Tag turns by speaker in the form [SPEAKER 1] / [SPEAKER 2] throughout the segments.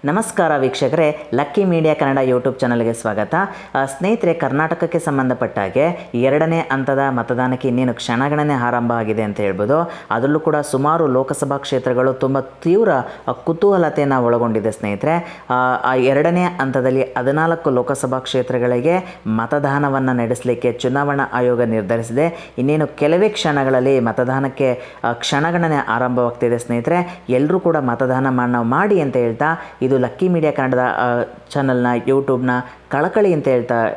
[SPEAKER 1] ನಮಸ್ಕಾರ ವೀಕ್ಷಕರೇ, lucky media Kannada YouTube ಚಾನಲ್ಗೆ ಸ್ವಾಗತ. ಸ್ನೇಹಿತರೆ, ಕರ್ನಾಟಕಕ್ಕೆ ಸಂಬಂಧಪಟ್ಟ ಹಾಗೆ ಎರಡನೇ ಹಂತದ ಮತದಾನಕ್ಕೆ ಇನ್ನೇನು ಕ್ಷಣಗಣನೆ ಆರಂಭ ಆಗಿದೆ ಅಂತ ಹೇಳ್ಬೋದು. ಅದರಲ್ಲೂ ಕೂಡ ಸುಮಾರು ಲೋಕಸಭಾ ಕ್ಷೇತ್ರಗಳು ತುಂಬ ತೀವ್ರ ಕುತೂಹಲತೆಯನ್ನು ಒಳಗೊಂಡಿದೆ ಸ್ನೇಹಿತರೆ. ಎರಡನೇ ಹಂತದಲ್ಲಿ 14 ಲೋಕಸಭಾ ಕ್ಷೇತ್ರಗಳಿಗೆ ಮತದಾನವನ್ನು ನಡೆಸಲಿಕ್ಕೆ ಚುನಾವಣಾ ಆಯೋಗ ನಿರ್ಧರಿಸಿದೆ. ಇನ್ನೇನು ಕೆಲವೇ ಕ್ಷಣಗಳಲ್ಲಿ ಮತದಾನಕ್ಕೆ ಕ್ಷಣಗಣನೆ ಆರಂಭವಾಗ್ತಿದೆ ಸ್ನೇಹಿತರೆ. ಎಲ್ಲರೂ ಕೂಡ ಮತದಾನ ಮಾಡಿ ಅಂತ ಹೇಳ್ತಾ ಇದು ಲಕ್ಕಿ ಮೀಡಿಯಾ ಕನ್ನಡದ ಚಾನಲ್ನ ಯೂಟ್ಯೂಬ್ನ ಕಳಕಳಿ ಅಂತ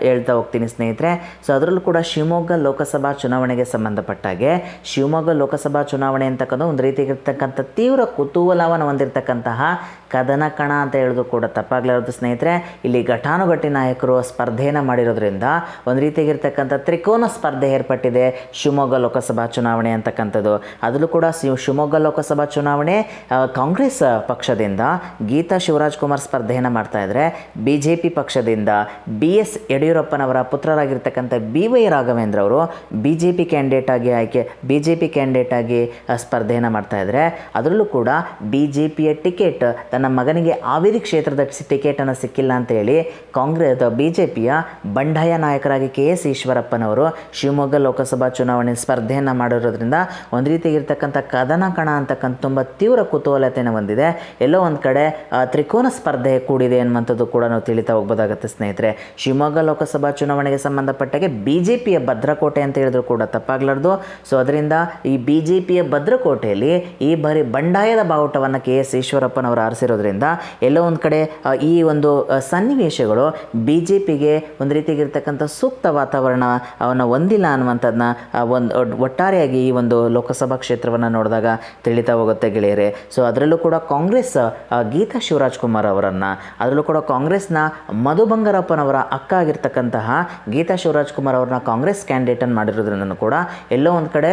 [SPEAKER 1] ಹೇಳ್ತಾ ಹೋಗ್ತೀನಿ ಸ್ನೇಹಿತರೆ. ಸೊ ಅದರಲ್ಲೂ ಕೂಡ ಶಿವಮೊಗ್ಗ ಲೋಕಸಭಾ ಚುನಾವಣೆಗೆ ಸಂಬಂಧಪಟ್ಟಾಗೆ ಶಿವಮೊಗ್ಗ ಲೋಕಸಭಾ ಚುನಾವಣೆ ಅಂತಕ್ಕಂಥ ಒಂದು ರೀತಿಯಾಗಿರ್ತಕ್ಕಂಥ ತೀವ್ರ ಕುತೂಹಲವನ್ನು ಹೊಂದಿರತಕ್ಕಂತಹ ಕದನ ಕಣ ಅಂತ ಹೇಳಿದ್ರು ಕೂಡ ತಪ್ಪಾಗಲಾರದು ಸ್ನೇಹಿತರೆ. ಇಲ್ಲಿ ಘಟಾನುಘಟಿ ನಾಯಕರು ಸ್ಪರ್ಧೆಯನ್ನು ಮಾಡಿರೋದ್ರಿಂದ ಒಂದು ರೀತಿಯಾಗಿರ್ತಕ್ಕಂಥ ತ್ರಿಕೋನ ಸ್ಪರ್ಧೆ ಏರ್ಪಟ್ಟಿದೆ ಶಿವಮೊಗ್ಗ ಲೋಕಸಭಾ ಚುನಾವಣೆ ಅಂತಕ್ಕಂಥದ್ದು. ಅದರಲ್ಲೂ ಕೂಡ ಶಿವಮೊಗ್ಗ ಲೋಕಸಭಾ ಚುನಾವಣೆ ಕಾಂಗ್ರೆಸ್ ಪಕ್ಷದಿಂದ ಗೀತಾ ಶಿವರಾಜ್ ಕುಮಾರ್ ಸ್ಪರ್ಧೆಯನ್ನು ಮಾಡ್ತಾ ಇದ್ದಾರೆ. BJP ಪಕ್ಷದಿಂದ BS ಯಡಿಯೂರಪ್ಪನವರ ಪುತ್ರರಾಗಿರ್ತಕ್ಕಂಥ BY ರಾಘವೇಂದ್ರ ಅವರು BJP ಕ್ಯಾಂಡಿಡೇಟ್ ಆಗಿ ಸ್ಪರ್ಧೆಯನ್ನು ಮಾಡ್ತಾ ಇದ್ದಾರೆ. ಅದರಲ್ಲೂ ಕೂಡ BJPಯ ಟಿಕೆಟ್ ತನ್ನ ಮಗನಿಗೆ ಹಾವೇರಿ ಕ್ಷೇತ್ರದ ಟಿಕೆಟನ್ನು ಸಿಕ್ಕಿಲ್ಲ ಅಂತ ಹೇಳಿ BJPಯ ಬಂಡಾಯ ನಾಯಕರಾಗಿ KS ಈಶ್ವರಪ್ಪನವರು ಶಿವಮೊಗ್ಗ ಲೋಕಸಭಾ ಚುನಾವಣೆ ಸ್ಪರ್ಧೆಯನ್ನು ಮಾಡಿರೋದ್ರಿಂದ ಒಂದು ರೀತಿಯಾಗಿರ್ತಕ್ಕಂಥ ಕದನ ಕಣ ಅಂತಕ್ಕಂಥ ತುಂಬ ತೀವ್ರ ಕುತೂಹಲತೆಯನ್ನು ಹೊಂದಿದೆ. ಎಲ್ಲೋ ಒಂದು ಕಡೆ ತ್ರಿಕೋನ ಸ್ಪರ್ಧೆ ಕೂಡಿದೆ ಅನ್ನುವಂಥದ್ದು ಕೂಡ ನಾವು ತಿಳಿತಾ ಹೋಗ್ಬೋದಾಗುತ್ತೆ ಸ್ನೇಹಿತರೆ. ಶಿವಮೊಗ್ಗ ಲೋಕಸಭಾ ಚುನಾವಣೆಗೆ ಸಂಬಂಧಪಟ್ಟಾಗೆ BJPಯ ಭದ್ರಕೋಟೆ ಅಂತ ಹೇಳಿದ್ರು ಕೂಡ ತಪ್ಪಾಗಲಾರ್ದು. ಸೊ ಅದರಿಂದ ಈ BJPಯ ಭದ್ರಕೋಟೆಯಲ್ಲಿ ಈ ಬಾರಿ ಬಂಡಾಯದ ಬಾವುಟವನ್ನು KS ಈಶ್ವರಪ್ಪನವರು ಆರಿಸಿರೋದ್ರಿಂದ ಎಲ್ಲೋ ಒಂದು ಕಡೆ ಈ ಒಂದು ಸನ್ನಿವೇಶಗಳು BJPಗೆ ಒಂದು ರೀತಿಯಾಗಿರ್ತಕ್ಕಂಥ ಸೂಕ್ತ ವಾತಾವರಣವನ್ನು ಹೊಂದಿಲ್ಲ ಅನ್ನುವಂಥದ್ದನ್ನ ಒಟ್ಟಾರೆಯಾಗಿ ಈ ಒಂದು ಲೋಕಸಭಾ ಕ್ಷೇತ್ರವನ್ನು ನೋಡಿದಾಗ ತಿಳಿತಾ ಹೋಗುತ್ತೆ ಗೆಳೆಯರೆ. ಸೊ ಅದರಲ್ಲೂ ಕೂಡ ಕಾಂಗ್ರೆಸ್ ಗೀತಾ ಶಿವರಾಜ್ ಕುಮಾರ್ ಅವರನ್ನು, ಅದರಲ್ಲೂ ಕೂಡ ಕಾಂಗ್ರೆಸ್ನ ಮಧು ಬಂಗಾರಪ್ಪನವರ ಅಕ್ಕ ಆಗಿರ್ತಕ್ಕಂತಹ ಗೀತಾ ಶಿವರಾಜ್ ಕುಮಾರ್ ಅವ್ರನ್ನ ಕಾಂಗ್ರೆಸ್ ಕ್ಯಾಂಡಿಡೇಟನ್ನು ಮಾಡಿರೋದ್ರಿಂದ ಕೂಡ ಎಲ್ಲೋ ಒಂದು ಕಡೆ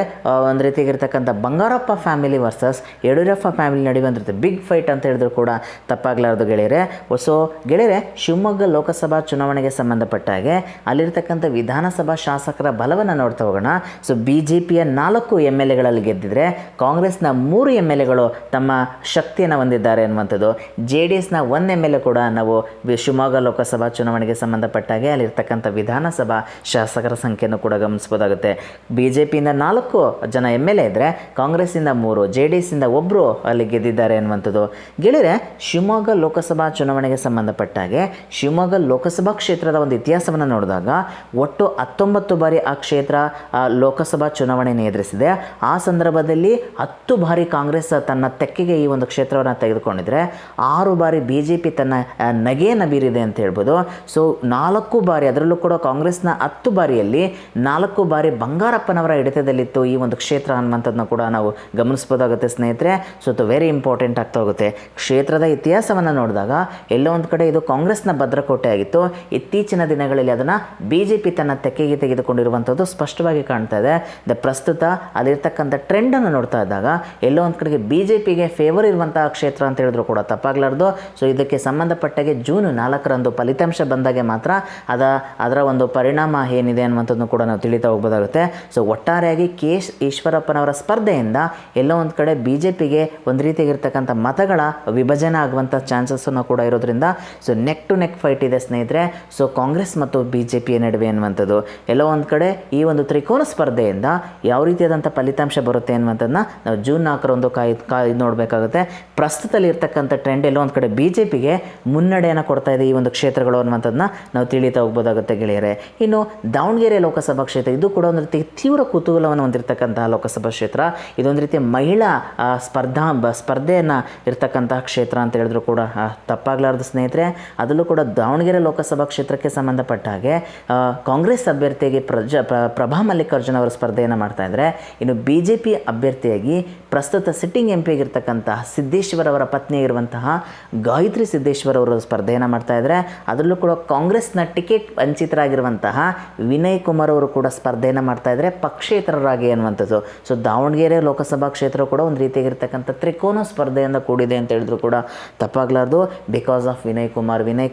[SPEAKER 1] ಒಂದು ರೀತಿಯಾಗಿರ್ತಕ್ಕಂಥ Bangarappa family versus Yediyurappa family ನಡೆಯುವಂಥ ಬಿಗ್ ಫೈಟ್ ಅಂತ ಹೇಳಿದ್ರು ಕೂಡ ತಪ್ಪಾಗಲಾರದು ಗೆಳೆಯರೆ. ಸೊ ಗೆಳೆಯರೆ, ಶಿವಮೊಗ್ಗ ಲೋಕಸಭಾ ಚುನಾವಣೆಗೆ ಸಂಬಂಧಪಟ್ಟ ಹಾಗೆ ಅಲ್ಲಿರ್ತಕ್ಕಂಥ ವಿಧಾನಸಭಾ ಶಾಸಕರ ಬಲವನ್ನು ನೋಡ್ತಾ ಹೋಗೋಣ. ಸೊ BJPಯ 4 MLAಗಳಲ್ಲಿ ಗೆದ್ದಿದ್ರೆ ಕಾಂಗ್ರೆಸ್ನ 3 MLAಗಳು ತಮ್ಮ ಶಕ್ತಿಯನ್ನು ಹೊಂದಿದ್ದಾರೆ ಅನ್ನುವಂಥದ್ದು. JDSನ 1 MLA ಕೂಡ ನಾವು ಶಿವಮೊಗ್ಗ ಲೋಕಸಭಾ ಚುನಾವಣೆಗೆ ಸಂಬಂಧಪಟ್ಟಾಗೆ ಅಲ್ಲಿರ್ತಕ್ಕಂಥ ವಿಧಾನಸಭಾ ಶಾಸಕರ ಸಂಖ್ಯೆಯನ್ನು ಕೂಡ ಗಮನಿಸ್ಬೋದಾಗುತ್ತೆ. BJPಯಿಂದ 4 ಜನ MLA ಇದ್ದರೆ ಕಾಂಗ್ರೆಸ್ಸಿಂದ 3, JDSಯಿಂದ 1 ಅಲ್ಲಿ ಗೆದ್ದಿದ್ದಾರೆ ಅನ್ನುವಂಥದ್ದು. ಗೆಳೆಯರೆ, ಶಿವಮೊಗ್ಗ ಲೋಕಸಭಾ ಚುನಾವಣೆಗೆ ಸಂಬಂಧಪಟ್ಟಾಗೆ ಶಿವಮೊಗ್ಗ ಲೋಕಸಭಾ ಕ್ಷೇತ್ರದ ಒಂದು ಇತಿಹಾಸವನ್ನು ನೋಡಿದಾಗ ಒಟ್ಟು 19 ಬಾರಿ ಆ ಕ್ಷೇತ್ರ ಲೋಕಸಭಾ ಚುನಾವಣೆಯನ್ನು ಎದುರಿಸಿದೆ. ಆ ಸಂದರ್ಭದಲ್ಲಿ 10 ಬಾರಿ ಕಾಂಗ್ರೆಸ್ ತನ್ನ ತೆಕ್ಕೆಗೆ ಈ ಒಂದು ಕ್ಷೇತ್ರವನ್ನು ತೆಗೆದುಕೊಂಡಿದ್ರೆ 6 ಬಾರಿ BJP ತನ್ನ ನಗೆಯನ್ನು ಬೀರಿದೆ ಅಂತ ಹೇಳ್ಬೋದು. ಸೊ 4 ಬಾರಿ, ಅದರಲ್ಲೂ ಕೂಡ ಕಾಂಗ್ರೆಸ್ನ 10 ಬಾರಿಯಲ್ಲಿ 4 ಬಾರಿ ಬಂಗಾರಪ್ಪನವರ ಹಿಡಿತದಲ್ಲಿತ್ತು ಈ ಒಂದು ಕ್ಷೇತ್ರ ಅನ್ನುವಂಥದ್ದನ್ನ ಕೂಡ ನಾವು ಗಮನಿಸ್ಬೋದಾಗುತ್ತೆ ಸ್ನೇಹಿತರೆ. ಸೊ ಇದು ವೆರಿ ಇಂಪಾರ್ಟೆಂಟ್ ಆಗ್ತಾ ಹೋಗುತ್ತೆ. ಕ್ಷೇತ್ರದ ಇತಿಹಾಸವನ್ನು ನೋಡಿದಾಗ ಎಲ್ಲೋ ಒಂದು ಕಡೆ ಇದು ಕಾಂಗ್ರೆಸ್ನ ಭದ್ರಕೋಟೆ ಆಗಿತ್ತು. ಇತ್ತೀಚಿನ ದಿನಗಳಲ್ಲಿ ಅದನ್ನು BJP ತನ್ನ ತೆಕ್ಕೆಗೆ ತೆಗೆದುಕೊಂಡಿರುವಂಥದ್ದು ಸ್ಪಷ್ಟವಾಗಿ ಕಾಣ್ತಾ ಇದೆ. ಪ್ರಸ್ತುತ ಅಲ್ಲಿರ್ತಕ್ಕಂಥ ಟ್ರೆಂಡನ್ನು ನೋಡ್ತಾ ಇದ್ದಾಗ ಎಲ್ಲೋ ಒಂದು ಕಡೆಗೆ BJPಗೆ ಫೇವರ್ ಇರುವಂತಹ ಕ್ಷೇತ್ರ ಅಂತ ಹೇಳಿದ್ರು ಕೂಡ ತಪ್ಪಾಗಲಾರ್ದು. ಸೊ ಇದಕ್ಕೆ ಸಂಬಂಧಪಟ್ಟಾಗೆ ಜೂನ್ 4ರಂದು ಫಲಿತಾಂಶ ಬಂದಾಗೆ ಮಾತ್ರ ಅದರ ಒಂದು ಪರಿಣಾಮ ಏನಿದೆ ಅನ್ನುವಂಥದ್ದು ಕೂಡ ನಾವು ತಿಳಿತಾ ಹೋಗ್ಬೋದಾಗುತ್ತೆ. ಸೊ ಒಟ್ಟಾರೆಯಾಗಿ KS ಈಶ್ವರಪ್ಪನವರ ಸ್ಪರ್ಧೆಯಿಂದ ಎಲ್ಲೋ ಒಂದು ಕಡೆ BJPಗೆ ಒಂದು ರೀತಿಯಾಗಿರ್ತಕ್ಕಂಥ ಮತಗಳ ವಿಭಜನೆ ಆಗುವಂಥ ಚಾನ್ಸಸ್ಸನ್ನು ಕೂಡ ಇರೋದ್ರಿಂದ so neck to neck fight ಇದೆ ಸ್ನೇಹಿತರೆ. ಸೊ ಕಾಂಗ್ರೆಸ್ ಮತ್ತು BJPಯ ನಡುವೆ ಅನ್ನುವಂಥದ್ದು ಎಲ್ಲೋ ಒಂದು ಕಡೆ ಈ ಒಂದು ತ್ರಿಕೋನ ಸ್ಪರ್ಧೆಯಿಂದ ಯಾವ ರೀತಿಯಾದಂಥ ಫಲಿತಾಂಶ ಬರುತ್ತೆ ಅನ್ನುವಂಥದ್ದನ್ನ ನಾವು ಜೂನ್ 4ರಂದು ಕಾಯ್ದು ನೋಡಬೇಕಾಗುತ್ತೆ. ಪ್ರಸ್ತುತದಲ್ಲಿ ಇರ್ತಕ್ಕಂಥ ಟ್ರೆಂಡ್ ಎಲ್ಲೋ ಒಂದು ಕಡೆ BJPಗೆ ಮುನ್ನಡೆಯನ್ನು ಕೊಡ್ತಾ ಇದೆ ಈ ಒಂದು ಕ್ಷೇತ್ರಗಳು ಅನ್ನುವಂಥದ್ದನ್ನ ನಾವು ತಿಳಿತಾ ಹೋಗ್ಬೋದಾಗುತ್ತೆ ಗೆಳೆಯರೆ. ಇನ್ನು ದಾವಣಗೆರೆ ಲೋಕಸಭಾ ಕ್ಷೇತ್ರ, ಇದು ಕೂಡ ಒಂದು ರೀತಿ ತೀವ್ರ ಕುತೂಹಲವನ್ನು ಹೊಂದಿರತಕ್ಕಂತಹ ಲೋಕಸಭಾ ಕ್ಷೇತ್ರ. ಇದೊಂದು ರೀತಿಯ ಮಹಿಳಾ ಸ್ಪರ್ಧೆಯನ್ನು ಇರ್ತಕ್ಕಂತಹ ಕ್ಷೇತ್ರ ಅಂತ ಹೇಳಿದ್ರು ಕೂಡ ತಪ್ಪಾಗಲಾರದು ಸ್ನೇಹಿತರೆ. ಅದರಲ್ಲೂ ಕೂಡ ದಾವಣಗೆರೆ ಲೋಕಸಭಾ ಕ್ಷೇತ್ರಕ್ಕೆ ಸಂಬಂಧಪಟ್ಟ ಹಾಗೆ ಕಾಂಗ್ರೆಸ್ ಅಭ್ಯರ್ಥಿಯಾಗಿ ಪ್ರಭಾ ಮಲ್ಲಿಕಾರ್ಜುನ್ ಅವರು ಸ್ಪರ್ಧೆಯನ್ನು ಮಾಡ್ತಾ ಇದ್ದಾರೆ. ಇನ್ನು BJP ಅಭ್ಯರ್ಥಿಯಾಗಿ ಪ್ರಸ್ತುತ ಸಿಟ್ಟಿಂಗ್ MP ಆಗಿರ್ತಕ್ಕಂತಹ ಸಿದ್ದೇಶ್ವರ್ ಅವರ ಪತ್ನಿಯಾಗಿರುವಂತಹ ಗಾಯತ್ರಿ ಸಿದ್ದೇಶ್ವರ್ ಅವರು ಸ್ಪರ್ಧೆಯನ್ನು ಮಾಡ್ತಾ ಇದ್ದಾರೆ. ಅದರಲ್ಲೂ ಕೂಡ ಕಾಂಗ್ರೆಸ್ನ ಟಿಕೆಟ್ ವಂಚಿತರಾಗಿರುವಂತಹ ವಿನಯ್ ಕುಮಾರ್ ಅವರು ಕೂಡ ಸ್ಪರ್ಧೆಯನ್ನು ಮಾಡ್ತಾ ಇದ್ದಾರೆ ಪಕ್ಷೇತರರಾಗಿ ಅನ್ನುವಂಥದ್ದು. ಸೊ ದಾವಣಗೆರೆ ಲೋಕಸಭಾ ಕ್ಷೇತ್ರ ಕೂಡ ಒಂದು ರೀತಿಯಾಗಿರ್ತಕ್ಕಂಥ ತ್ರಿಕೋನ ಸ್ಪರ್ಧೆಯಿಂದ ಕೂಡಿದೆ ಅಂತ ಹೇಳಿದ್ರು ಕೂಡ ತಪ್ಪಾಗಲಾರ್ದು. ಬಿಕಾಸ್ ಆಫ್ ವಿನಯ್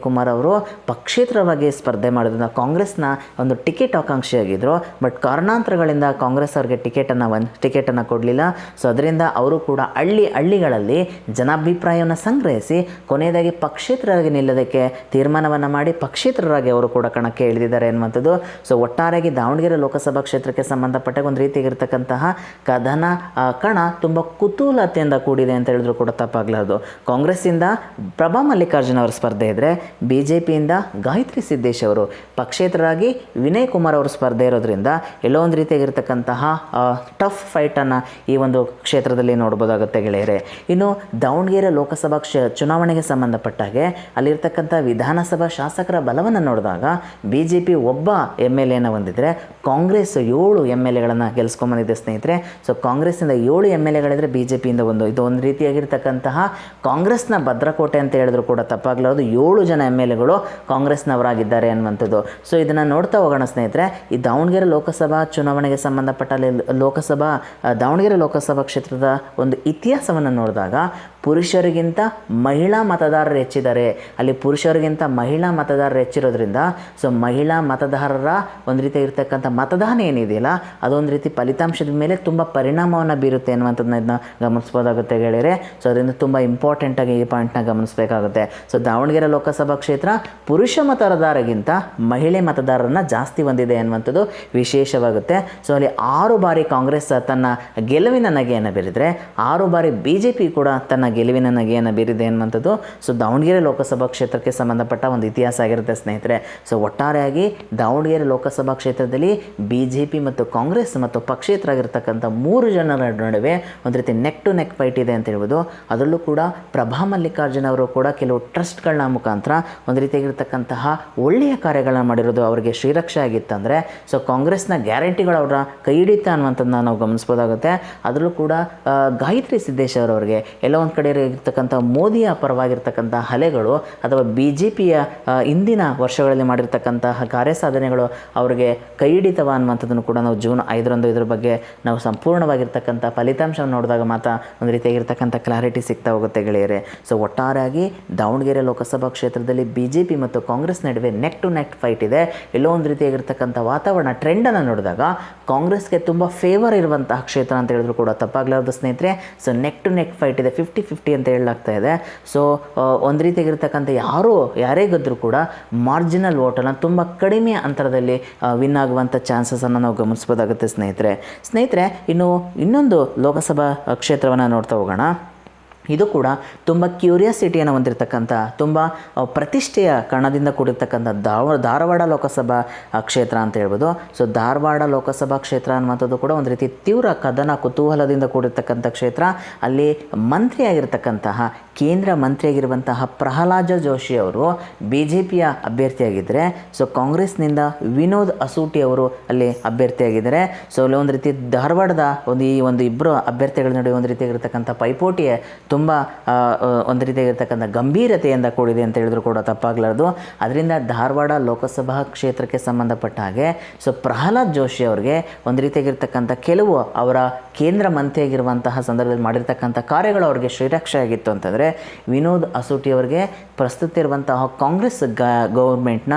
[SPEAKER 1] ಕುಮಾರ್ ಅವರು ಪಕ್ಷೇತರವಾಗಿ ಸ್ಪರ್ಧೆ ಮಾಡೋದ್ರಿಂದ ಕಾಂಗ್ರೆಸ್ನ ಒಂದು ಟಿಕೆಟ್ ಆಕಾಂಕ್ಷಿಯಾಗಿದ್ದರು. ಬಟ್ ಕಾರಣಾಂತರಗಳಿಂದ ಕಾಂಗ್ರೆಸ್ ಅವರಿಗೆ ಟಿಕೆಟನ್ನು ಕೊಡಲಿಲ್ಲ. ಸೊ ಅದರಿಂದ ಅವರು ಕೂಡ ಹಳ್ಳಿಗಳಲ್ಲಿ ಜನಾಭಿಪ್ರಾಯವನ್ನು ಸಂಗ್ರಹಿಸಿ ಕೊನೆಯದಾಗಿ ಪಕ್ಷೇತರರಾಗಿ ನಿಲ್ಲೋದಕ್ಕೆ ತೀರ್ಮಾನವನ್ನು ಮಾಡಿ ಪಕ್ಷೇತರರಾಗಿ ಅವರು ಕೂಡ ಕಣಕ್ಕೆ ಇಳಿದಿದ್ದಾರೆ ಎನ್ನುವಂಥದ್ದು. ಸೊ ಒಟ್ಟಾರೆಯಾಗಿ ದಾವಣಗೆರೆ ಲೋಕಸಭಾ ಕ್ಷೇತ್ರಕ್ಕೆ ಸಂಬಂಧಪಟ್ಟ ಒಂದು ರೀತಿಯಾಗಿರ್ತಕ್ಕಂತಹ ಕದನ ಕಣ ತುಂಬ ಕುತೂಹಲತೆಯಿಂದ ಕೂಡಿದೆ ಅಂತ ಹೇಳಿದ್ರು ಕೂಡ ತಪ್ಪಾಗಲಾರದು. ಕಾಂಗ್ರೆಸ್ಸಿಂದ ಪ್ರಭಾ ಮಲ್ಲಿಕಾರ್ಜುನ್ ಅವರ ಸ್ಪರ್ಧೆ ಇದ್ದರೆ BJPಯಿಂದ ಗಾಯತ್ರಿ ಸಿದ್ದೇಶ್ ಅವರು, ಪಕ್ಷೇತರರಾಗಿ ವಿನಯ್ ಕುಮಾರ್ ಅವರು ಸ್ಪರ್ಧೆ ಇರೋದ್ರಿಂದ ಎಲ್ಲೋ ಒಂದು ರೀತಿಯಾಗಿರ್ತಕ್ಕಂತಹ ಟಫ್ ಫೈಟನ್ನು ಈ ಒಂದು ಕ್ಷೇತ್ರದಲ್ಲಿ ನೋಡ್ಬೋದಾಗುತ್ತೆ ಗೆಳೆಯರೆ. ಇನ್ನು ದಾವಣಗೆರೆ ಲೋಕಸಭಾ ಚುನಾವಣೆಗೆ ಸಂಬಂಧಪಟ್ಟಾಗೆ ಅಲ್ಲಿರ್ತಕ್ಕಂಥ ವಿಧಾನಸಭಾ ಶಾಸಕರ ಬಲವನ್ನು ನೋಡಿದಾಗ BJP ಒಬ್ಬ MLA ಹೊಂದಿದ್ರೆ ಕಾಂಗ್ರೆಸ್ 7 MLAಗಳನ್ನು ಗೆಲ್ಸ್ಕೊಂಬಂದಿದೆ ಸ್ನೇಹಿತರೆ. ಸೊ ಕಾಂಗ್ರೆಸ್ಸಿಂದ 7 MLAಗಳಿದ್ರೆ BJPಯಿಂದ ಇದು ಒಂದು ರೀತಿಯಾಗಿರ್ತಕ್ಕಂತಹ ಕಾಂಗ್ರೆಸ್ನ ಭದ್ರಕೋಟೆ ಅಂತ ಹೇಳಿದ್ರು ಕೂಡ ತಪ್ಪಾಗಲಾರದು. 7 ಜನ MLAಗಳು ಕಾಂಗ್ರೆಸ್ನವರಾಗಿದ್ದಾರೆ ಅನ್ನುವಂಥದ್ದು. ಸೊ ಇದನ್ನು ನೋಡ್ತಾ ಹೋಗೋಣ ಸ್ನೇಹಿತರೆ. ಈ ದಾವಣಗೆರೆ ಲೋಕಸಭಾ ಚುನಾವಣೆಗೆ ಸಂಬಂಧಪಟ್ಟ ದಾವಣಗೆರೆ ಲೋಕಸಭಾ ಕ್ಷೇತ್ರದ ಒಂದು ಇತಿಹಾಸವನ್ನು ನೋಡಿದಾಗ ಪುರುಷರಿಗಿಂತ ಮಹಿಳಾ ಮತದಾರರು ಹೆಚ್ಚಿದ್ದಾರೆ. ಅಲ್ಲಿ ಪುರುಷರಿಗಿಂತ ಮಹಿಳಾ ಮತದಾರರು ಹೆಚ್ಚಿರೋದ್ರಿಂದ ಸೊ ಮಹಿಳಾ ಮತದಾರರ ಒಂದು ರೀತಿ ಇರ್ತಕ್ಕಂಥ ಮತದಾನ ಏನಿದೆಯಲ್ಲ ಅದೊಂದು ರೀತಿ ಫಲಿತಾಂಶದ ಮೇಲೆ ತುಂಬ ಪರಿಣಾಮವನ್ನು ಬೀರುತ್ತೆ ಅನ್ನುವಂಥದ್ದನ್ನ ಗಮನಿಸ್ಬೋದಾಗುತ್ತೆ ಗೆಳೆಯರೆ. ಸೊ ಅದರಿಂದ ತುಂಬ ಇಂಪಾರ್ಟೆಂಟಾಗಿ ಈ ಪಾಯಿಂಟ್ನ ಗಮನಿಸಬೇಕಾಗುತ್ತೆ. ಸೊ ದಾವಣಗೆರೆ ಲೋಕಸಭಾ ಕ್ಷೇತ್ರ ಪುರುಷ ಮತದಾರರಿಗಿಂತ ಮಹಿಳೆ ಮತದಾರರನ್ನು ಜಾಸ್ತಿ ಹೊಂದಿದೆ ಅನ್ನುವಂಥದ್ದು ವಿಶೇಷವಾಗುತ್ತೆ. ಸೊ ಅಲ್ಲಿ 6 ಬಾರಿ ಕಾಂಗ್ರೆಸ್ ತನ್ನ ಗೆಲುವಿನ ನಗೆಯನ್ನು ಬೀರಿದರೆ 6 ಬಾರಿ BJP ಕೂಡ ತನ್ನ ಗೆಲುವಿನ ನಗೆಯನ್ನು ಬೀರಿದೆ ಅನ್ನುವಂಥದ್ದು. ಸೊ ದಾವಣಗೆರೆ ಲೋಕಸಭಾ ಕ್ಷೇತ್ರಕ್ಕೆ ಸಂಬಂಧಪಟ್ಟ ಒಂದು ಇತಿಹಾಸ ಆಗಿರುತ್ತೆ ಸ್ನೇಹಿತರೆ. ಸೊ ಒಟ್ಟಾರೆಯಾಗಿ ದಾವಣಗೆರೆ ಲೋಕಸಭಾ ಕ್ಷೇತ್ರದಲ್ಲಿ BJP ಮತ್ತು ಕಾಂಗ್ರೆಸ್ ಮತ್ತು ಪಕ್ಷೇತರಾಗಿರ್ತಕ್ಕಂಥ 3 ಜನರ ನಡುವೆ ಒಂದು ರೀತಿ ನೆಕ್ ಟು ನೆಕ್ ಫೈಟ್ ಇದೆ ಅಂತ ಹೇಳ್ಬೋದು. ಅದರಲ್ಲೂ ಕೂಡ ಪ್ರಭಾ ಮಲ್ಲಿಕಾರ್ಜುನ್ ಅವರು ಕೂಡ ಕೆಲವು ಟ್ರಸ್ಟ್ಗಳನ್ನ ಮುಖಾಂತರ ಒಂದು ರೀತಿಯಾಗಿರ್ತಕ್ಕಂತಹ ಒಳ್ಳೆಯ ಕಾರ್ಯಗಳನ್ನ ಮಾಡಿರೋದು ಅವರಿಗೆ ಶ್ರೀರಕ್ಷೆ ಆಗಿತ್ತಂದರೆ ಸೊ ಕಾಂಗ್ರೆಸ್ನ ಗ್ಯಾರಂಟಿಗಳು ಅವರ ಕೈ ಹಿಡಿತಾ ಅನ್ನುವಂಥದ್ದನ್ನ ನಾವು ಗಮನಿಸ್ಬೋದಾಗುತ್ತೆ. ಅದರಲ್ಲೂ ಕೂಡ ಗಾಯತ್ರಿ ಸಿದ್ದೇಶ್ ಅವರವರಿಗೆ ಎಲ್ಲ ಒಂದು ಕಡೆ ಇರ್ತಕ್ಕಂಥ ಮೋದಿಯ ಪರವಾಗಿರ್ತಕ್ಕಂಥ ಅಲೆಗಳು ಅಥವಾ BJPಯ ಇಂದಿನ ವರ್ಷಗಳಲ್ಲಿ ಮಾಡಿರ್ತಕ್ಕಂತಹ ಕಾರ್ಯಸಾಧನೆಗಳು ಅವರಿಗೆ ಕೈ ಹಿಡಿತವ ಅನ್ನುವಂಥದ್ದನ್ನು ಕೂಡ ನಾವು ಜೂನ್ 5ರಂದು ಇದರ ಬಗ್ಗೆ ನಾವು ಸಂಪೂರ್ಣವಾಗಿರ್ತಕ್ಕಂಥ ಫಲಿತಾಂಶವನ್ನು ನೋಡಿದಾಗ ಮಾತ್ರ ಒಂದು ರೀತಿಯಾಗಿರ್ತಕ್ಕಂಥ ಕ್ಲಾರಿಟಿ ಸಿಗ್ತಾ ಹೋಗುತ್ತೆ ಗೆಳೆಯರೆ. ಸೊ ಒಟ್ಟಾರೆಯಾಗಿ ದಾವಣಗೆರೆ ಲೋಕಸಭಾ ಕ್ಷೇತ್ರದಲ್ಲಿ BJP ಮತ್ತು ಕಾಂಗ್ರೆಸ್ ನಡುವೆ ನೆಕ್ ಟು ನೆಕ್ ಫೈಟ್ ಇದೆ. ಎಲ್ಲೋ ಒಂದು ರೀತಿಯಾಗಿರ್ತಕ್ಕಂಥ ವಾತಾವರಣ ಟ್ರೆಂಡನ್ನು ನೋಡಿದಾಗ ಕಾಂಗ್ರೆಸ್ಗೆ ತುಂಬ ಫೇವರ್ ಇರುವಂತಹ ಕ್ಷೇತ್ರ ಅಂತ ಹೇಳಿದ್ರು ಕೂಡ ತಪ್ಪಾಗಲಾರದು ಸ್ನೇಹಿತರೆ. So neck to neck fight ಇದೆ, 50-50 ಅಂತ ಹೇಳಲಾಗ್ತಾ ಇದೆ. ಸೊ ಒಂದು ರೀತಿಯಾಗಿರ್ತಕ್ಕಂಥ ಯಾರೇ ಗೆದ್ದರೂ ಕೂಡ ಮಾರ್ಜಿನಲ್ ವೋಟನ್ನು ತುಂಬ ಕಡಿಮೆ ಅಂತರದಲ್ಲಿ ವಿನ್ ಆಗುವಂಥ ಚಾನ್ಸಸನ್ನು ನಾವು ಗಮನಿಸ್ಬೋದಾಗುತ್ತೆ ಸ್ನೇಹಿತರೆ. ಇನ್ನೊಂದು ಲೋಕಸಭಾ ಕ್ಷೇತ್ರವನ್ನು ನೋಡ್ತಾ ಹೋಗೋಣ. ಇದು ಕೂಡ ತುಂಬ ಕ್ಯೂರಿಯಾಸಿಟಿಯನ್ನು ಹೊಂದಿರತಕ್ಕಂಥ ತುಂಬ ಪ್ರತಿಷ್ಠೆಯ ಕಣದಿಂದ ಕೂಡಿರ್ತಕ್ಕಂಥ ಧಾರವಾಡ ಲೋಕಸಭಾ ಕ್ಷೇತ್ರ ಅಂತ ಹೇಳ್ಬೋದು. ಸೊ ಧಾರವಾಡ ಲೋಕಸಭಾ ಕ್ಷೇತ್ರ ಅನ್ನುವಂಥದ್ದು ಕೂಡ ಒಂದು ರೀತಿ ತೀವ್ರ ಕದನ ಕುತೂಹಲದಿಂದ ಕೂಡಿರ್ತಕ್ಕಂಥ ಕ್ಷೇತ್ರ. ಅಲ್ಲಿ ಮಂತ್ರಿಯಾಗಿರ್ತಕ್ಕಂತಹ ಕೇಂದ್ರ ಮಂತ್ರಿಯಾಗಿರುವಂತಹ ಪ್ರಹ್ಲಾದ ಜೋಶಿ ಅವರು BJPಯ ಅಭ್ಯರ್ಥಿಯಾಗಿದ್ದರೆ ಸೊ ಕಾಂಗ್ರೆಸ್ನಿಂದ ವಿನೋದ್ ಅಸೂಟಿ ಅವರು ಅಲ್ಲಿ ಅಭ್ಯರ್ಥಿಯಾಗಿದ್ದಾರೆ. ಸೊ ಅಲ್ಲಿ ಒಂದು ರೀತಿ ಧಾರವಾಡದ ಒಂದು ಇಬ್ಬರು ಅಭ್ಯರ್ಥಿಗಳ ನಡುವೆ ಒಂದು ರೀತಿಯಾಗಿರ್ತಕ್ಕಂಥ ಪೈಪೋಟಿಯೇ ತುಂಬ ಒಂದು ರೀತಿಯಾಗಿರ್ತಕ್ಕಂಥ ಗಂಭೀರತೆಯಿಂದ ಕೂಡಿದೆ ಅಂತ ಹೇಳಿದ್ರು ಕೂಡ ತಪ್ಪಾಗಲಾರದು. ಅದರಿಂದ ಧಾರವಾಡ ಲೋಕಸಭಾ ಕ್ಷೇತ್ರಕ್ಕೆ ಸಂಬಂಧಪಟ್ಟ ಹಾಗೆ ಸೊ ಪ್ರಹ್ಲಾದ್ ಜೋಶಿ ಅವರಿಗೆ ಒಂದು ರೀತಿಯಾಗಿರ್ತಕ್ಕಂಥ ಕೆಲವು ಅವರ ಕೇಂದ್ರ ಮಂತ್ರಿಯಾಗಿರುವಂತಹ ಸಂದರ್ಭದಲ್ಲಿ ಮಾಡಿರ್ತಕ್ಕಂಥ ಕಾರ್ಯಗಳು ಅವರಿಗೆ ಶ್ರೀರಕ್ಷೆ ಆಗಿತ್ತು ಅಂತಂದರೆ ವಿನೋದ್ ಅಸೂಟಿ ಅವರಿಗೆ ಪ್ರಸ್ತುತ ಇರುವಂತಹ ಕಾಂಗ್ರೆಸ್ ಗೌರ್ಮೆಂಟ್ನ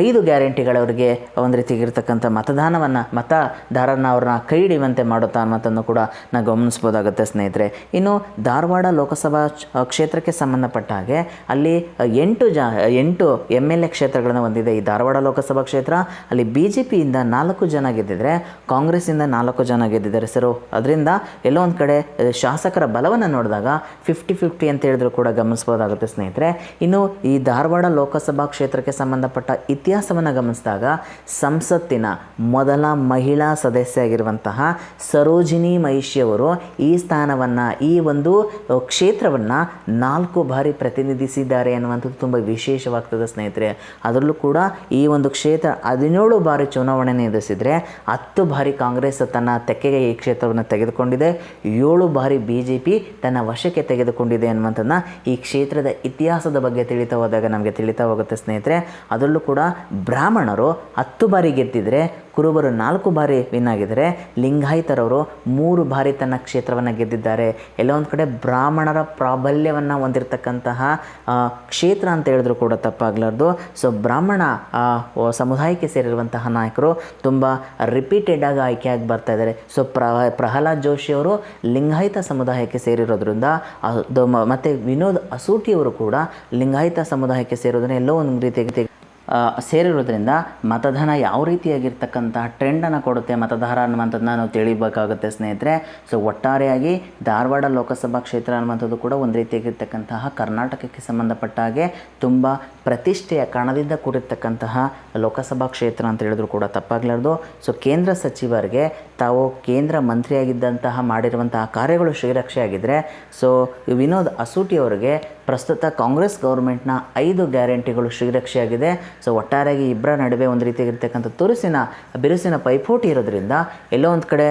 [SPEAKER 1] 5 ಗ್ಯಾರಂಟಿಗಳವರಿಗೆ ಒಂದು ರೀತಿಯಾಗಿರ್ತಕ್ಕಂಥ ಮತದಾರನ ಅವ್ರನ್ನ ಕೈ ಹಿಡಿಯುವಂತೆ ಮಾಡುತ್ತಾ ಅನ್ನೋದನ್ನು ಕೂಡ ನಾವು ಗಮನಿಸ್ಬೋದಾಗುತ್ತೆ ಸ್ನೇಹಿತರೆ. ಇನ್ನು ಧಾರವಾಡ ಲೋಕಸಭಾ ಕ್ಷೇತ್ರಕ್ಕೆ ಸಂಬಂಧಪಟ್ಟ ಹಾಗೆ ಅಲ್ಲಿ 8 MLA ಕ್ಷೇತ್ರಗಳನ್ನು ಹೊಂದಿದೆ ಈ ಧಾರವಾಡ ಲೋಕಸಭಾ ಕ್ಷೇತ್ರ. ಅಲ್ಲಿ BJPಯಿಂದ 4 ಜನ ಗೆದ್ದಿದ್ದಾರೆ, ಕಾಂಗ್ರೆಸ್ಸಿಂದ 4 ಜನ ಗೆದ್ದಿದ್ದಾರೆ ಸರ್. ಅದರಿಂದ ಎಲ್ಲೋ ಒಂದು ಕಡೆ ಶಾಸಕರ ಬಲವನ್ನು ನೋಡಿದಾಗ 50-50 ಅಂತ ಹೇಳಿದ್ರು ಕೂಡ ಗಮನಿಸ್ಬೋದಾಗುತ್ತೆ ಸ್ನೇಹಿತರೆ. ಇನ್ನು ಈ ಧಾರವಾಡ ಲೋಕಸಭಾ ಕ್ಷೇತ್ರಕ್ಕೆ ಸಂಬಂಧಪಟ್ಟ ಇತಿಹಾಸವನ್ನು ಗಮನಿಸಿದಾಗ ಸಂಸತ್ತಿನ ಮೊದಲ ಮಹಿಳಾ ಸದಸ್ಯ ಆಗಿರುವಂತಹ ಸರೋಜಿನಿ ಮಹಿಷಿ ಅವರು ಈ ಸ್ಥಾನವನ್ನು ಈ ಒಂದು ಕ್ಷೇತ್ರವನ್ನು 4 ಬಾರಿ ಪ್ರತಿನಿಧಿಸಿದ್ದಾರೆ ಅನ್ನುವಂಥದ್ದು ತುಂಬ ವಿಶೇಷವಾಗ್ತದೆ ಸ್ನೇಹಿತರೆ. ಅದರಲ್ಲೂ ಕೂಡ ಈ ಒಂದು ಕ್ಷೇತ್ರ 17 ಬಾರಿ ಚುನಾವಣೆಯನ್ನು ಎದುರಿಸಿದರೆ 10 ಬಾರಿ ಕಾಂಗ್ರೆಸ್ ತನ್ನ ತೆಕ್ಕೆಗೆ ಈ ಕ್ಷೇತ್ರವನ್ನು ತೆಗೆದುಕೊಂಡಿದೆ, 7 ಬಾರಿ BJP ತನ್ನ ವಶಕ್ಕೆ ತೆಗೆದುಕೊಂಡಿದೆ ಅನ್ನುವಂಥದ್ದನ್ನ ಈ ಕ್ಷೇತ್ರದ ಇತಿಹಾಸದ ಬಗ್ಗೆ ತಿಳಿತಾ ಹೋದಾಗ ನಮಗೆ ತಿಳಿತಾ ಹೋಗುತ್ತೆ ಸ್ನೇಹಿತರೆ. ಅದರಲ್ಲೂ ಕೂಡ ಬ್ರಾಹ್ಮಣರು 10 ಬಾರಿ ಗೆದ್ದಿದ್ರೆ ಕುರುಬರು 4 ಬಾರಿ ವಿನ್ ಆಗಿದ್ದಾರೆ. ಲಿಂಗಾಯತರವರು 3 ಬಾರಿ ತನ್ನ ಕ್ಷೇತ್ರವನ್ನು ಗೆದ್ದಿದ್ದಾರೆ. ಎಲ್ಲೋ ಒಂದು ಕಡೆ ಬ್ರಾಹ್ಮಣರ ಪ್ರಾಬಲ್ಯವನ್ನು ಹೊಂದಿರತಕ್ಕಂತಹ ಕ್ಷೇತ್ರ ಅಂತ ಹೇಳಿದ್ರು ಕೂಡ ತಪ್ಪಾಗಲಾರ್ದು. ಸೊ ಬ್ರಾಹ್ಮಣ ಸಮುದಾಯಕ್ಕೆ ಸೇರಿರುವಂತಹ ನಾಯಕರು ತುಂಬ ರಿಪೀಟೆಡ್ ಆಗಿ ಆಯ್ಕೆಯಾಗಿ ಬರ್ತಾ ಇದ್ದಾರೆ. ಸೊ ಪ್ರಹ್ಲಾದ್ ಜೋಶಿ ಅವರು ಲಿಂಗಾಯತ ಸಮುದಾಯಕ್ಕೆ ಸೇರಿರೋದ್ರಿಂದ ಮತ್ತು ವಿನೋದ್ ಅಸೂಟಿಯವರು ಕೂಡ ಲಿಂಗಾಯತ ಸಮುದಾಯಕ್ಕೆ ಸೇರೋದನ್ನ ಎಲ್ಲೋ ಒಂದು ರೀತಿಯಾಗಿ ಸೇರಿರೋದ್ರಿಂದ ಮತದಾನ ಯಾವ ರೀತಿಯಾಗಿರ್ತಕ್ಕಂತಹ ಟ್ರೆಂಡನ್ನು ಕೊಡುತ್ತೆ ಮತದಾರ ಅನ್ನುವಂಥದ್ದನ್ನ ನಾವು ತಿಳಿಬೇಕಾಗುತ್ತೆ ಸ್ನೇಹಿತರೆ. ಸೊ ಒಟ್ಟಾರೆಯಾಗಿ ಧಾರವಾಡ ಲೋಕಸಭಾ ಕ್ಷೇತ್ರ ಅನ್ನುವಂಥದ್ದು ಕೂಡ ಒಂದು ರೀತಿಯಾಗಿರ್ತಕ್ಕಂತಹ ಕರ್ನಾಟಕಕ್ಕೆ ಸಂಬಂಧಪಟ್ಟ ಹಾಗೆ ತುಂಬ ಪ್ರತಿಷ್ಠೆಯ ಕಣದಿಂದ ಕೂಡಿರ್ತಕ್ಕಂತಹ ಲೋಕಸಭಾ ಕ್ಷೇತ್ರ ಅಂತ ಹೇಳಿದ್ರು ಕೂಡ ತಪ್ಪಾಗಲಾರ್ದು. ಸೊ ಕೇಂದ್ರ ಸಚಿವರಿಗೆ ತಾವು ಕೇಂದ್ರ ಮಂತ್ರಿಯಾಗಿದ್ದಂತಹ ಮಾಡಿರುವಂತಹ ಕಾರ್ಯಗಳು ಶ್ರೀರಕ್ಷೆ ಆಗಿದ್ದರೆ, ಸೊ ವಿನೋದ್ ಅಸೂಟಿ ಅವರಿಗೆ ಪ್ರಸ್ತುತ ಕಾಂಗ್ರೆಸ್ ಗೌರ್ಮೆಂಟ್ನ 5 ಗ್ಯಾರಂಟಿಗಳು ಶ್ರೀರಕ್ಷೆ ಆಗಿದೆ. ಸೊ ಒಟ್ಟಾರೆಯಾಗಿ ಇಬ್ಬರ ನಡುವೆ ಒಂದು ರೀತಿಯಾಗಿರ್ತಕ್ಕಂಥ ಬಿರುಸಿನ ಪೈಪೋಟಿ ಇರೋದ್ರಿಂದ ಎಲ್ಲೋ ಒಂದು ಕಡೆ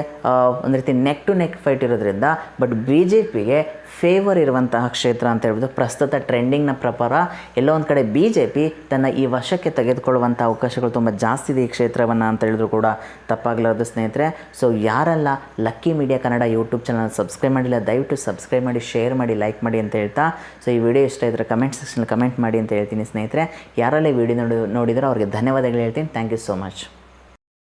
[SPEAKER 1] ಒಂದು ರೀತಿ ನೆಕ್ ಟು ನೆಕ್ ಫೈಟ್ ಇರೋದ್ರಿಂದ ಬಟ್ BJPಗೆ ಫೇವರ್ ಇರುವಂತಹ ಕ್ಷೇತ್ರ ಅಂತ ಹೇಳ್ಬೋದು. ಪ್ರಸ್ತುತ ಟ್ರೆಂಡಿಂಗ್ನ ಪ್ರಕಾರ ಎಲ್ಲೋ ಒಂದು ಕಡೆ BJP ತನ್ನ ಈ ವಶಕ್ಕೆ ತೆಗೆದುಕೊಳ್ಳುವಂಥ ಅವಕಾಶಗಳು ತುಂಬ ಜಾಸ್ತಿ ಇದೆ ಈ ಕ್ಷೇತ್ರವನ್ನು ಅಂತ ಹೇಳಿದ್ರು ಕೂಡ ತಪ್ಪಾಗಲಾರದು ಸ್ನೇಹಿತರೆ. ಸೊ ಯಾರೆಲ್ಲ lucky media Kannada YouTube channel subscribe ಮಾಡಿಲ್ಲ ದಯವಿಟ್ಟು ಸಬ್ಸ್ಕ್ರೈಬ್ ಮಾಡಿ, ಶೇರ್ ಮಾಡಿ, ಲೈಕ್ ಮಾಡಿ ಅಂತ ಹೇಳ್ತಾ, ಸೊ ಈ ವಿಡಿಯೋ ಇಷ್ಟ ಇದ್ದರೆ ಕಮೆಂಟ್ ಸೆಕ್ಷನಲ್ಲಿ ಕಮೆಂಟ್ ಮಾಡಿ ಅಂತ ಹೇಳ್ತೀನಿ ಸ್ನೇಹಿತರೆ. ಯಾರೆಲ್ಲ ಈ ವಿಡಿಯೋ ನೋಡಿದ್ರೆ ಅವ್ರಿಗೆ ಧನ್ಯವಾದಗಳು ಹೇಳ್ತೀನಿ. Thank you so much.